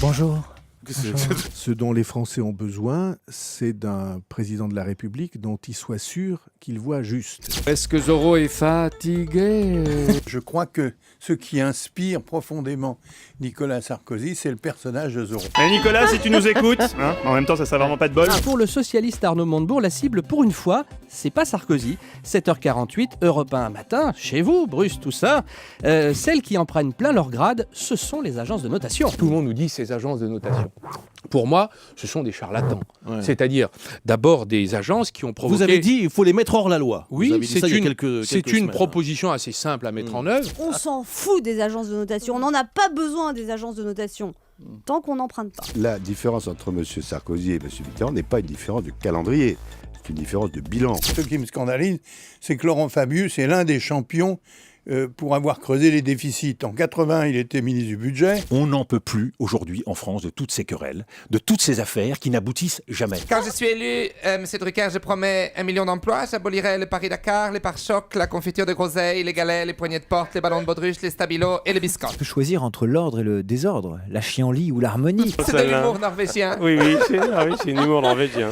Bonjour. Ce dont les Français ont besoin, c'est d'un président de la République dont ils soient sûrs qu'il voit juste. Est-ce que Zorro est fatigué? Je crois que ce qui inspire profondément Nicolas Sarkozy, c'est le personnage de Zorro. Mais Nicolas, si tu nous écoutes, hein, en même temps ça serait vraiment pas de bol. Pour le socialiste Arnaud Montebourg, la cible, pour une fois, c'est pas Sarkozy. 7h48, Europe 1 matin, chez vous, Bruce, tout ça. Celles qui en prennent plein leur grade, ce sont les agences de notation. Tout le monde nous dit ces agences de notation. Pour moi, ce sont des charlatans. Ouais. C'est-à-dire, d'abord, des agences qui ont provoqué... Vous avez dit il faut les mettre hors la loi. Vous Oui, avez dit ça il y a quelques c'est une semaines. proposition assez simple à mettre en œuvre. On s'en fout des agences de notation. On n'en a pas besoin des agences de notation. Tant qu'on n'emprunte pas. La différence entre M. Sarkozy et M. Mitterrand n'est pas une différence de calendrier, c'est une différence de bilan. Ce qui me scandalise, c'est que Laurent Fabius est l'un des champions pour avoir creusé les déficits. En 80, il était ministre du Budget. On n'en peut plus aujourd'hui en France de toutes ces querelles, de toutes ces affaires qui n'aboutissent jamais. Quand je suis élu, M. Drucker, je promets 1 million d'emplois. J'abolirai le Paris-Dakar, les pare-chocs, la confiture de groseille, les galets, les poignées de porte, les ballons de baudruche, les stabilos et les biscottes. On peut choisir entre l'ordre et le désordre, la chienlit ou l'harmonie. C'est de l'humour norvégien. Oui, c'est un humour norvégien.